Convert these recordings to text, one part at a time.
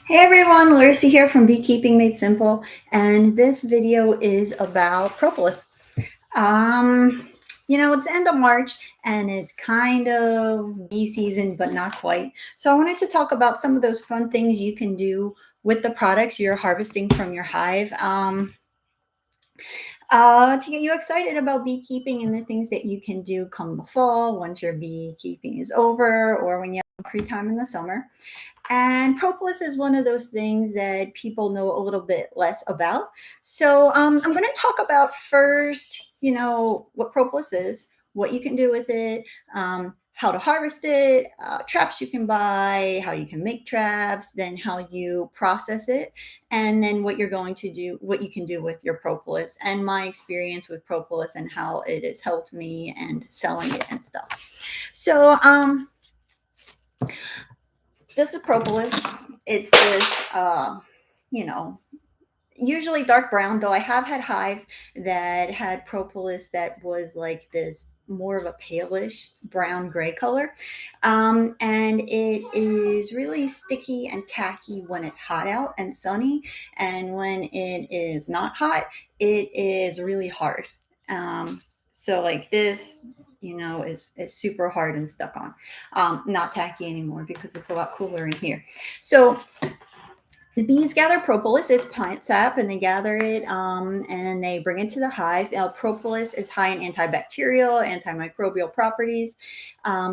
Hey everyone, Larissa here from Beekeeping Made Simple, and this video is about propolis. Um, it's the end of March and it's kind of bee season, but not quite. So I wanted to talk about some of those fun things you can do with the products you're harvesting from your hive. To get you excited about beekeeping and the things that you can do come the fall once your beekeeping is over or when you have free time in the summer. And propolis is one of those things that people know a little bit less about. So I'm going to talk about first, what propolis is, what you can do with it, how to harvest it, traps you can buy, how you can make traps, then how you process it, and then what you're going to do, what you can do with your propolis, and my experience with propolis and how it has helped me and selling it and stuff. So this is propolis. It's this, you know, usually dark brown, though I have had hives that had propolis that was like this more of a palish brown gray color. And it is really sticky and tacky when it's hot out and sunny. And when it is not hot, it is really hard. So like this, is super hard and stuck on. Not tacky anymore because it's a lot cooler in here. So the bees gather propolis, it's plant sap, and they gather it and they bring it to the hive. Now, propolis is high in antibacterial, antimicrobial properties.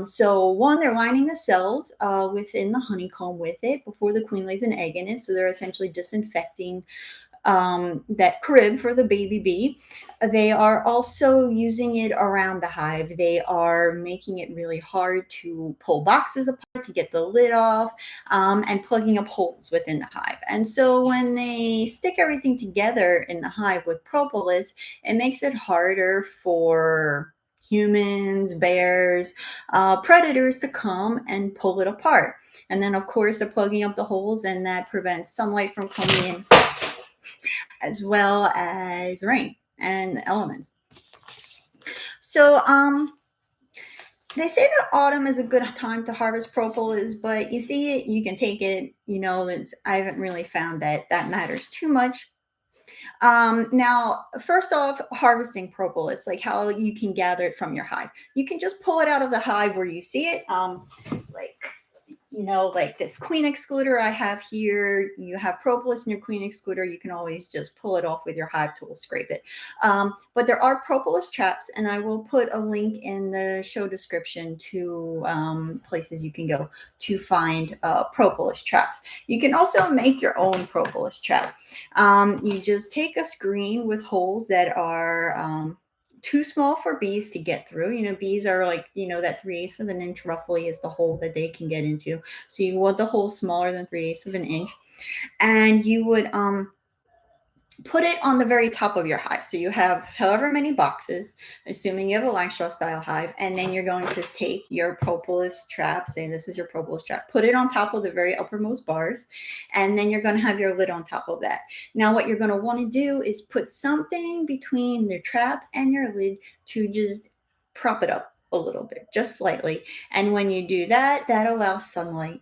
So, one, they're lining the cells within the honeycomb with it before the queen lays an egg in it. So, they're essentially disinfecting that crib for the baby bee. They are also using it around the hive. They are making it really hard to pull boxes apart to get the lid off and plugging up holes within the hive. And so when they stick everything together in the hive with propolis, it makes it harder for humans, bears, predators to come and pull it apart. And then, of course, they're plugging up the holes, and that prevents sunlight from coming in as well as rain and elements. So they say that autumn is a good time to harvest propolis, but you see it, you can take it. I haven't really found that matters too much. Now, first off, harvesting propolis, like how you can gather it from your hive. You can just pull it out of the hive where you see it, like like this queen excluder I have here. You have propolis in your queen excluder. You can always just pull it off with your hive tool, scrape it. But there are propolis traps, and I will put a link in the show description to places you can go to find propolis traps. You can also make your own propolis trap. You just take a screen with holes that are too small for bees to get through. Bees are like, that 3/8 of an inch roughly is the hole that they can get into. So you want the hole smaller than 3/8 of an inch. And you would put it on the very top of your hive. So you have however many boxes, assuming you have a Langstroth style hive, and then you're going to take your propolis trap, say this is your propolis trap, put it on top of the very uppermost bars, and then you're going to have your lid on top of that. Now what you're going to want to do is put something between the trap and your lid to just prop it up a little bit, just slightly. And when you do that, that allows sunlight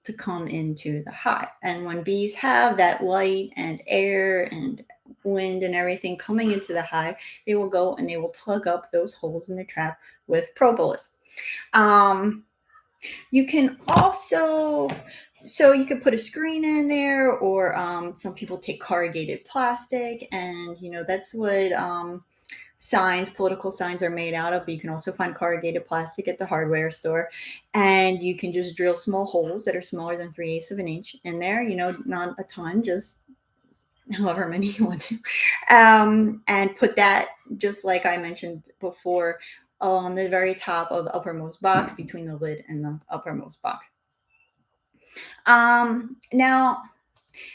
to come into the hive. And when bees have that light and air and wind and everything coming into the hive, they will go and they will plug up those holes in the trap with propolis. You can also, so you could put a screen in there, or some people take corrugated plastic, and that's what political signs are made out of, but you can also find corrugated plastic at the hardware store, and you can just drill small holes that are smaller than 3/8 of an inch in there, not a ton, just however many you want to, and put that, just like I mentioned before, on the very top of the uppermost box between the lid and the uppermost box. Now,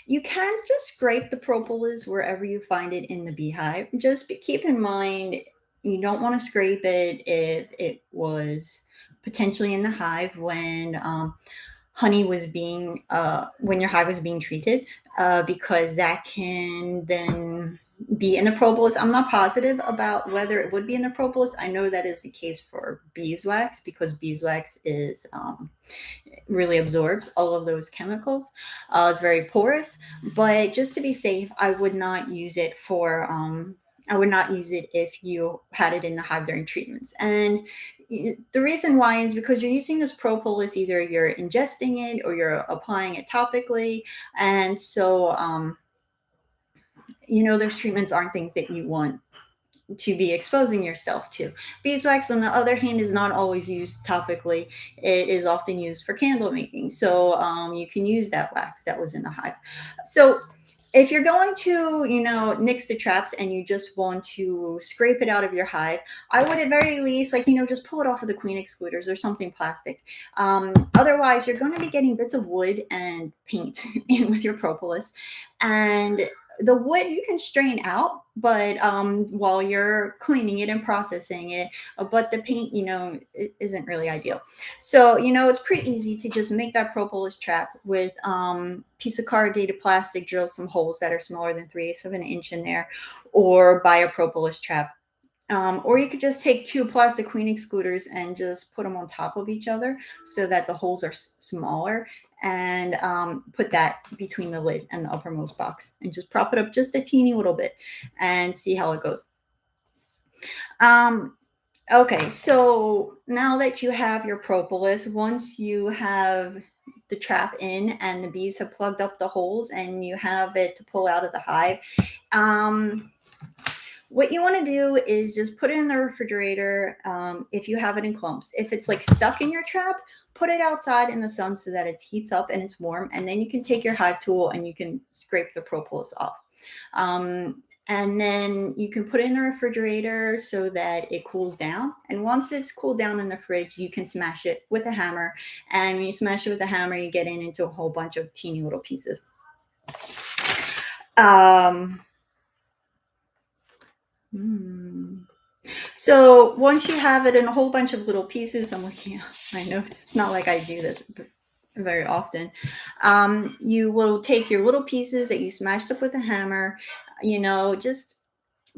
you can just scrape the propolis wherever you find it in the beehive. Just keep in mind, you don't want to scrape it if it was potentially in the hive when honey was being, when your hive was being treated, because that can then be in the propolis. I'm not positive about whether it would be in the propolis. I know that is the case for beeswax, because beeswax is really absorbs all of those chemicals. It's very porous, but just to be safe, I would not use it for. I would not use it if you had it in the hive during treatments. And the reason why is because you're using this propolis, either you're ingesting it or you're applying it topically. And so, those treatments aren't things that you want to be exposing yourself to. Beeswax, on the other hand, is not always used topically. It is often used for candle making. So you can use that wax that was in the hive. So if you're going to, nix the traps and you just want to scrape it out of your hive, I would at very least, just pull it off of the queen excluders or something plastic. Otherwise, you're going to be getting bits of wood and paint in with your propolis. And the wood you can strain out, but while you're cleaning it and processing it, but the paint, it isn't really ideal. So, it's pretty easy to just make that propolis trap with piece of corrugated plastic, drill some holes that are smaller than 3/8 of an inch in there, or buy a propolis trap. Or you could just take two plastic queen excluders and just put them on top of each other so that the holes are smaller, and put that between the lid and the uppermost box and just prop it up just a teeny little bit and see how it goes. Okay, so now that you have your propolis, once you have the trap in and the bees have plugged up the holes and you have it to pull out of the hive, what you want to do is just put it in the refrigerator if you have it in clumps. If it's like stuck in your trap, put it outside in the sun so that it heats up and it's warm. And then you can take your hive tool and you can scrape the propolis off. And then you can put it in the refrigerator so that it cools down. And once it's cooled down in the fridge, you can smash it with a hammer. And when you smash it with a hammer, you get it into a whole bunch of teeny little pieces. So once you have it in a whole bunch of little pieces, I'm looking at my notes. It's not like I do this very often. You will take your little pieces that you smashed up with a hammer, just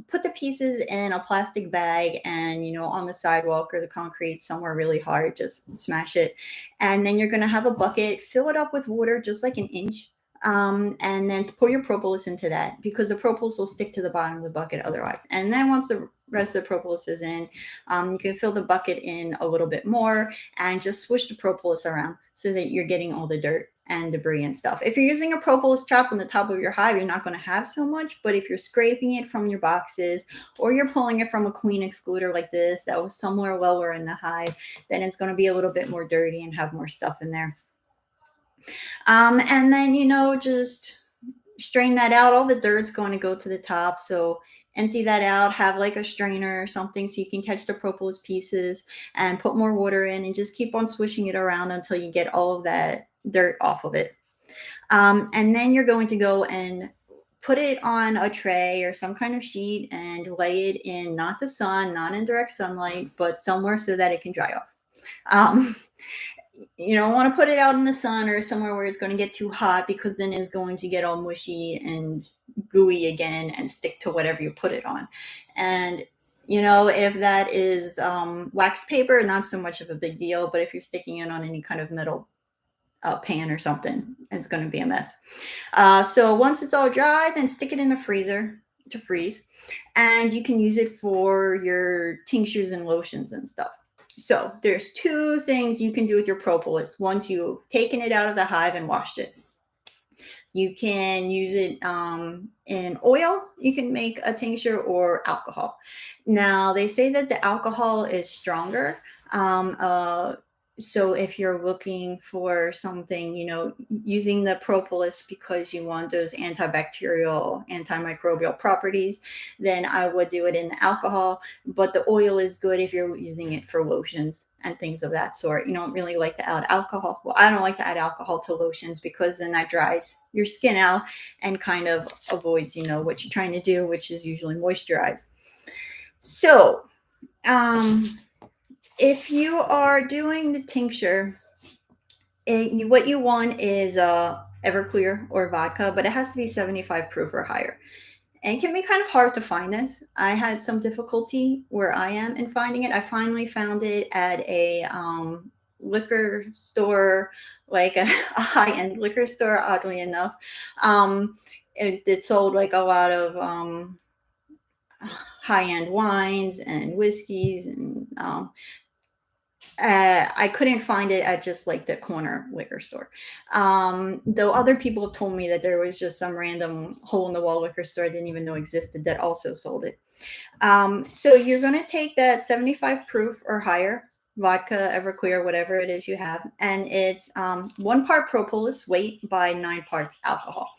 put the pieces in a plastic bag and, on the sidewalk or the concrete somewhere really hard, just smash it. And then you're going to have a bucket, fill it up with water, just like an inch. And then pour your propolis into that because the propolis will stick to the bottom of the bucket otherwise. And then once the rest of the propolis is in, you can fill the bucket in a little bit more and just swish the propolis around so that you're getting all the dirt and debris and stuff. If you're using a propolis trap on the top of your hive, you're not going to have so much, but if you're scraping it from your boxes or you're pulling it from a queen excluder like this that was somewhere lower in the hive, then it's going to be a little bit more dirty and have more stuff in there. And then, just strain that out. All the dirt's going to go to the top. So empty that out, have like a strainer or something so you can catch the propolis pieces and put more water in and just keep on swishing it around until you get all of that dirt off of it. And then you're going to go and put it on a tray or some kind of sheet and lay it in not the sun, not in direct sunlight, but somewhere so that it can dry off. You don't want to put it out in the sun or somewhere where it's going to get too hot because then it's going to get all mushy and gooey again and stick to whatever you put it on. And if that is wax paper, not so much of a big deal, but if you're sticking it on any kind of metal pan or something, it's going to be a mess. So once it's all dry, then stick it in the freezer to freeze, and you can use it for your tinctures and lotions and stuff. So there's two things you can do with your propolis once you've taken it out of the hive and washed it. You can use it in oil. You can make a tincture or alcohol. Now, they say that the alcohol is stronger. So if you're looking for something, using the propolis because you want those antibacterial, antimicrobial properties, then I would do it in the alcohol. But the oil is good if you're using it for lotions and things of that sort. You don't really like to add alcohol. Well, I don't like to add alcohol to lotions because then that dries your skin out and kind of avoids, what you're trying to do, which is usually moisturize. So, if you are doing the tincture, what you want is Everclear or vodka, but it has to be 75 proof or higher. And it can be kind of hard to find this. I had some difficulty where I am in finding it. I finally found it at a liquor store, like a high-end liquor store, oddly enough. It sold like a lot of high-end wines and whiskeys, and I couldn't find it at just like the corner liquor store. Though other people have told me that there was just some random hole in the wall liquor store I didn't even know existed that also sold it. So you're going to take that 75 proof or higher vodka, Everclear, whatever it is you have, and it's 1 part propolis weight by 9 parts alcohol.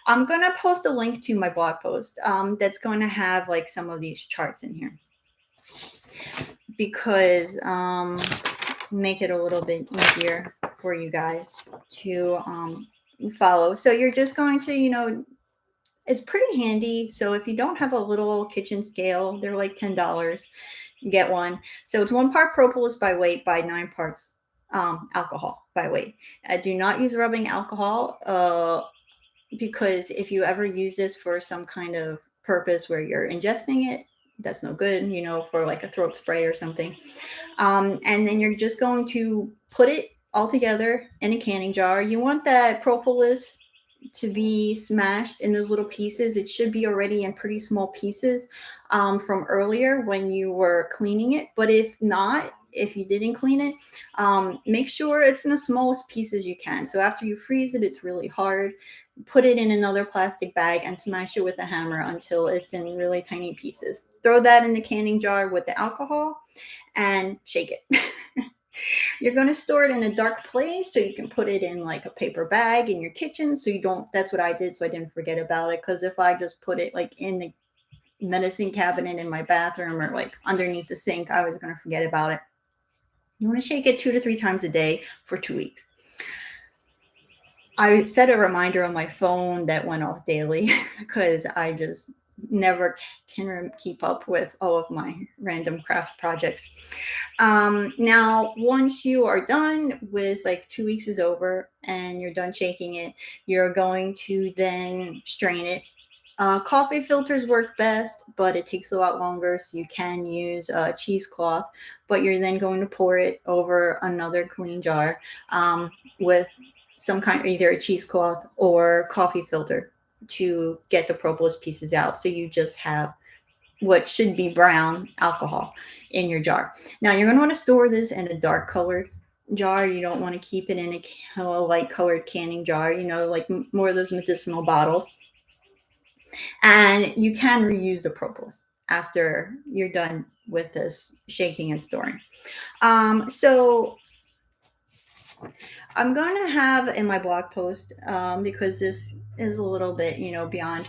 I'm going to post a link to my blog post that's going to have like some of these charts in here, because make it a little bit easier for you guys to follow. So you're just going to, it's pretty handy. So if you don't have a little kitchen scale, they're like $10. Get one. So it's 1 part propolis by weight by 9 parts alcohol by weight. Do not use rubbing alcohol because if you ever use this for some kind of purpose where you're ingesting it, that's no good, for like a throat spray or something. And then you're just going to put it all together in a canning jar. You want that propolis to be smashed in those little pieces. It should be already in pretty small pieces from earlier when you were cleaning it. But if not, if you didn't clean it, make sure it's in the smallest pieces you can. So after you freeze it, it's really hard. Put it in another plastic bag and smash it with a hammer until it's in really tiny pieces. Throw that in the canning jar with the alcohol and shake it. You're going to store it in a dark place, so you can put it in like a paper bag in your kitchen. So you don't, that's what I did. So I didn't forget about it. Because if I just put it like in the medicine cabinet in my bathroom or like underneath the sink, I was going to forget about it. You want to shake it 2 to 3 times a day for 2 weeks. I set a reminder on my phone that went off daily because I just never can keep up with all of my random craft projects. Now, once you are done with like 2 weeks is over and you're done shaking it, you're going to then strain it. Coffee filters work best, but it takes a lot longer. So you can use a cheesecloth, but you're then going to pour it over another clean jar with some kind, either a cheesecloth or coffee filter, to get the propolis pieces out. So you just have what should be brown alcohol in your jar. Now you're going to want to store this in a dark colored jar. You don't want to keep it in a light colored canning jar, like more of those medicinal bottles. And you can reuse the propolis after you're done with this shaking and storing. So I'm going to have in my blog post, because this is a little bit, beyond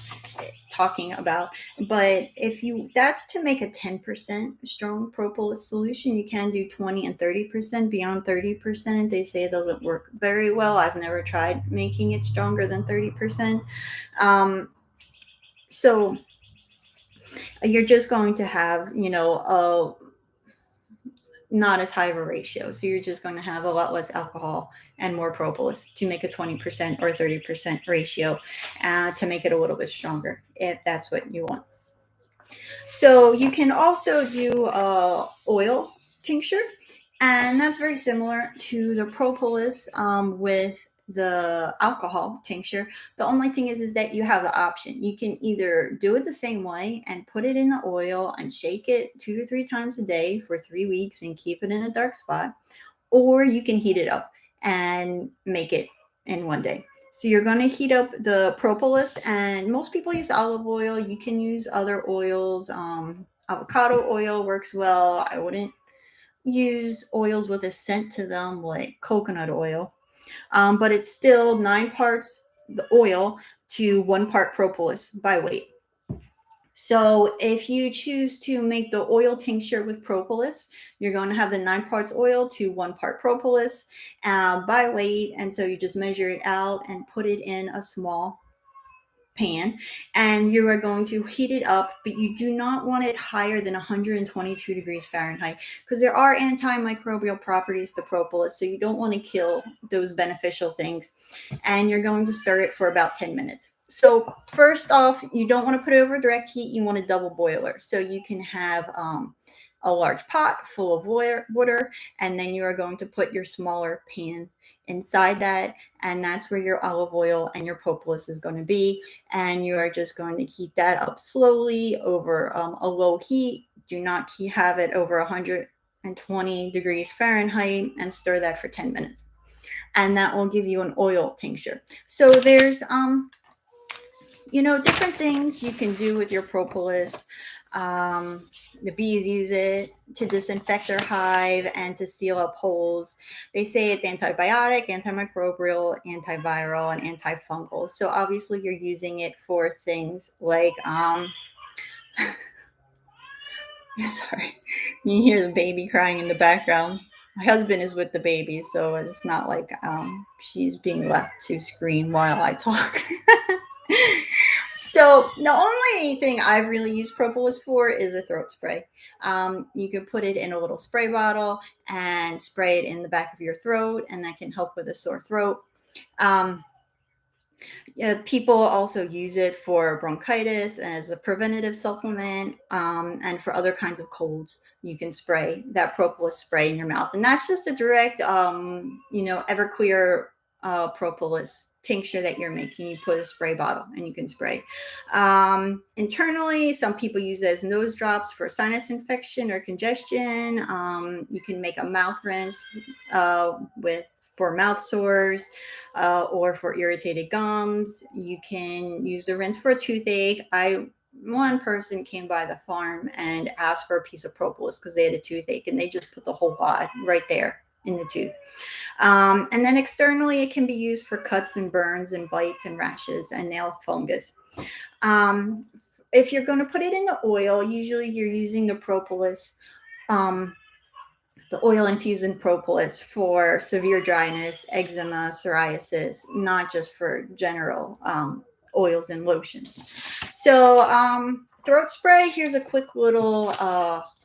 talking about, but that's to make a 10% strong propolis solution. You can do 20 and 30%. Beyond 30%, they say it doesn't work very well. I've never tried making it stronger than 30%. So you're just going to have, not as high of a ratio. So you're just going to have a lot less alcohol and more propolis to make a 20% or 30% ratio to make it a little bit stronger, if that's what you want. So you can also do oil tincture, and that's very similar to the propolis with the alcohol tincture. The only thing is that you have the option. You can either do it the same way and put it in the oil and shake it 2 to 3 times a day for 3 weeks and keep it in a dark spot, or you can heat it up and make it in 1 day. So you're going to heat up the propolis, and most people use olive oil. You can use other oils. Avocado oil works well. I wouldn't use oils with a scent to them like coconut oil. But it's still 9 parts the oil to 1 part propolis by weight. So if you choose to make the oil tincture with propolis, you're going to have the 9 parts oil to 1 part propolis by weight. And so you just measure it out and put it in a small pan, and you are going to heat it up, but you do not want it higher than 122 degrees Fahrenheit, because there are antimicrobial properties to propolis, so you don't want to kill those beneficial things. And you're going to stir it for about 10 minutes. So first off, you don't want to put it over direct heat. You want a double boiler, so you can have a large pot full of water, and then you are going to put your smaller pan inside that, and that's where your olive oil and your propolis is going to be. And you are just going to heat that up slowly over a low heat. Do not have it over 120 degrees Fahrenheit, and stir that for 10 minutes. And that will give you an oil tincture. So there's different things you can do with your propolis. The bees use it to disinfect their hive and to seal up holes. They say it's antibiotic, antimicrobial, antiviral, and antifungal. So obviously you're using it for things like sorry, you hear the baby crying in the background. My husband is with the baby, so it's not like she's being left to scream while I talk. So the only thing I've really used propolis for is a throat spray. You can put it in a little spray bottle and spray it in the back of your throat, and that can help with a sore throat. People also use it for bronchitis as a preventative supplement, and for other kinds of colds. You can spray that propolis spray in your mouth, and that's just a direct, Everclear propolis tincture that you're making. You put a spray bottle and you can spray. Internally, some people use it as nose drops for sinus infection or congestion. You can make a mouth rinse for mouth sores, or for irritated gums. You can use the rinse for a toothache. One person came by the farm and asked for a piece of propolis because they had a toothache, and they just put the whole lot right there in the tooth. And then externally, it can be used for cuts and burns and bites and rashes and nail fungus. If you're going to put it in the oil, usually you're using the propolis, the oil infused in propolis for severe dryness, eczema, psoriasis, not just for general oils and lotions. So throat spray, here's a quick little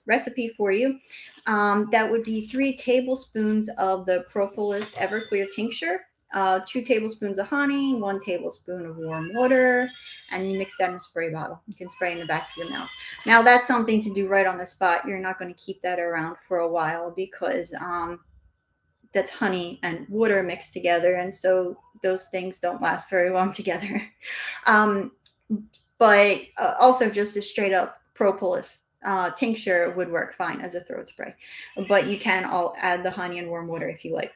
recipe for you. That would be 3 tablespoons of the Propolis Everclear tincture, 2 tablespoons of honey, 1 tablespoon of warm water, and you mix that in a spray bottle. You can spray in the back of your mouth. Now, that's something to do right on the spot. You're not going to keep that around for a while because that's honey and water mixed together, and so those things don't last very long together. But also just a straight up propolis tincture would work fine as a throat spray, but you can all add the honey and warm water if you like.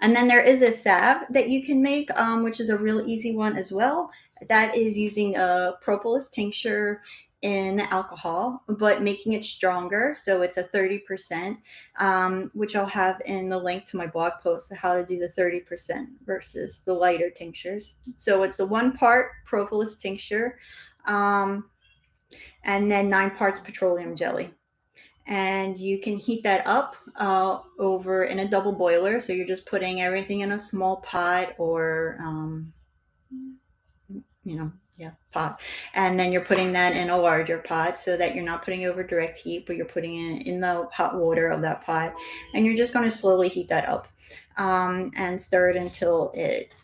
And then there is a salve that you can make, which is a real easy one as well. That is using a propolis tincture in alcohol, but making it stronger. So it's a 30%, which I'll have in the link to my blog post, how to do the 30% versus the lighter tinctures. So it's a 1 part propolis tincture, and then 9 parts petroleum jelly. And you can heat that up over in a double boiler. So you're just putting everything in a small pot or, pot. And then you're putting that in a larger pot so that you're not putting over direct heat, but you're putting it in the hot water of that pot. And you're just going to slowly heat that up and stir it until it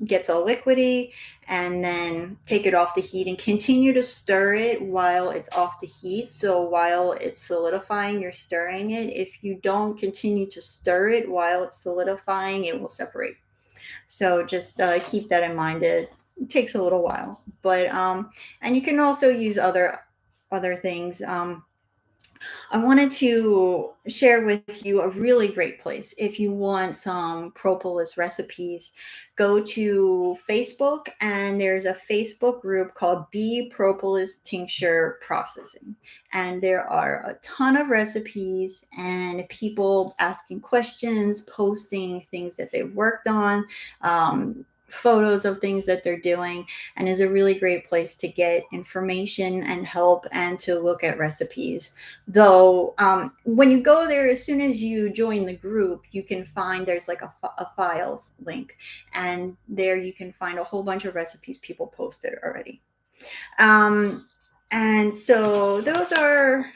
gets all liquidy, and then take it off the heat and continue to stir it while it's off the heat. So while it's solidifying, you're stirring it. If you don't continue to stir it while it's solidifying, it will separate. So just keep that in mind. It takes a little while, but and you can also use other things. I wanted to share with you a really great place. If you want some propolis recipes, go to Facebook, and there's a Facebook group called Propolis Tincture Processing. And there are a ton of recipes and people asking questions, posting things that they've worked on, photos of things that they're doing, and is a really great place to get information and help and to look at recipes. Though when you go there, as soon as you join the group, you can find there's like a files link, and there you can find a whole bunch of recipes people posted already. And so those are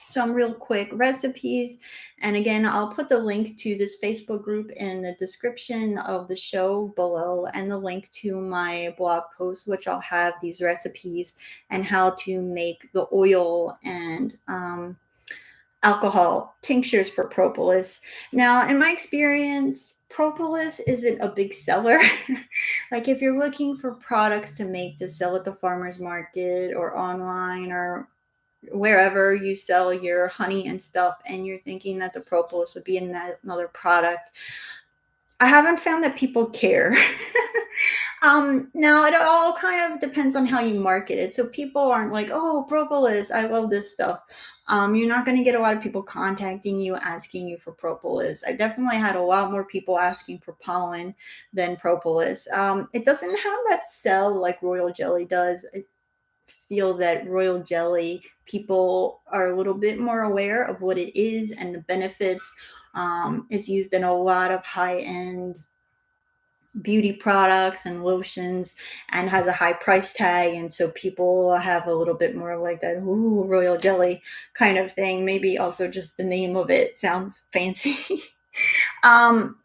some real quick recipes. And again, I'll put the link to this Facebook group in the description of the show below, and the link to my blog post, which I'll have these recipes and how to make the oil and alcohol tinctures for propolis. Now, in my experience, propolis isn't a big seller. Like if you're looking for products to make to sell at the farmer's market or online or wherever you sell your honey and stuff, and you're thinking that the propolis would be in that another product, I haven't found that people care. Now it all kind of depends on how you market it. So people aren't like, oh, propolis, I love this stuff. You're not going to get a lot of people contacting you asking you for propolis. I definitely had a lot more people asking for pollen than propolis. It doesn't have that sell like royal jelly does. I feel that royal jelly people are a little bit more aware of what it is and the benefits. It's used in a lot of high-end beauty products and lotions and has a high price tag, and so people have a little bit more like that ooh royal jelly kind of thing. Maybe also just the name of it sounds fancy. um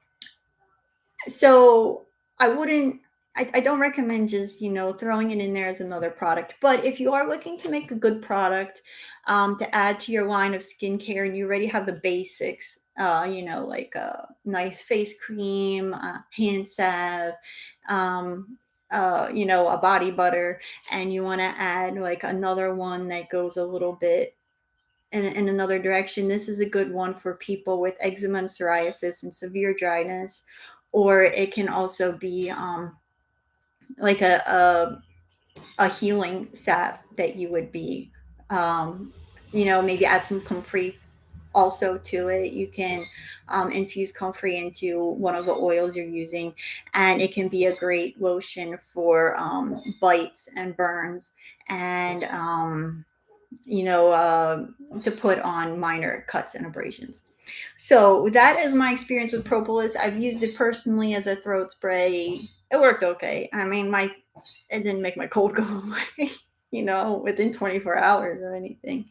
so I wouldn't, I don't recommend just, throwing it in there as another product. But if you are looking to make a good product to add to your line of skincare and you already have the basics, like a nice face cream, hand salve, a body butter, and you want to add like another one that goes a little bit in another direction, this is a good one for people with eczema and psoriasis and severe dryness. Or it can also be like a healing salve that you would be, maybe add some comfrey also to it. You can infuse comfrey into one of the oils you're using, and it can be a great lotion for bites and burns, and to put on minor cuts and abrasions. So that is my experience with propolis. I've used it personally as a throat spray. It worked okay. I mean, it didn't make my cold go away, within 24 hours or anything.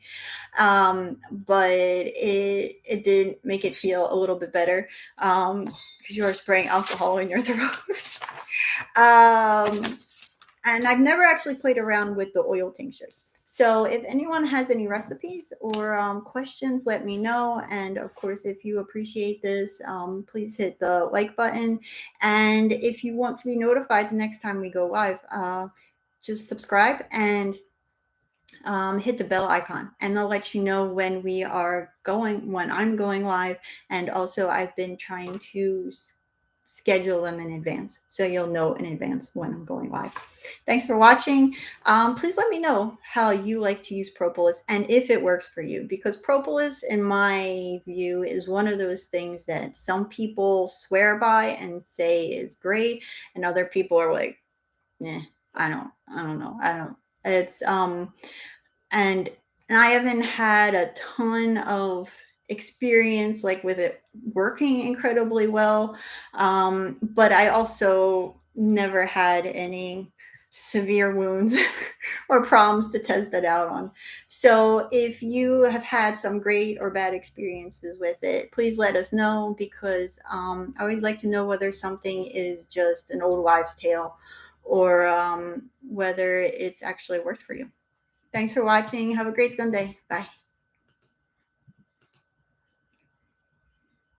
But it did make it feel a little bit better because you are spraying alcohol in your throat. And I've never actually played around with the oil tinctures. So if anyone has any recipes or questions, let me know. And of course, if you appreciate this, please hit the like button. And if you want to be notified the next time we go live, just subscribe and hit the bell icon, and they'll let you know when I'm going live. And also I've been trying to schedule them in advance, so you'll know in advance when I'm going live. Thanks for watching. Please let me know how you like to use propolis and if it works for you, because propolis, in my view, is one of those things that some people swear by and say is great, and other people are like, I don't know. It's and I haven't had a ton of experience like with it working incredibly well. But I also never had any severe wounds or problems to test it out on. So if you have had some great or bad experiences with it, please let us know, because I always like to know whether something is just an old wives' tale or whether it's actually worked for you. Thanks for watching. Have a great Sunday. Bye.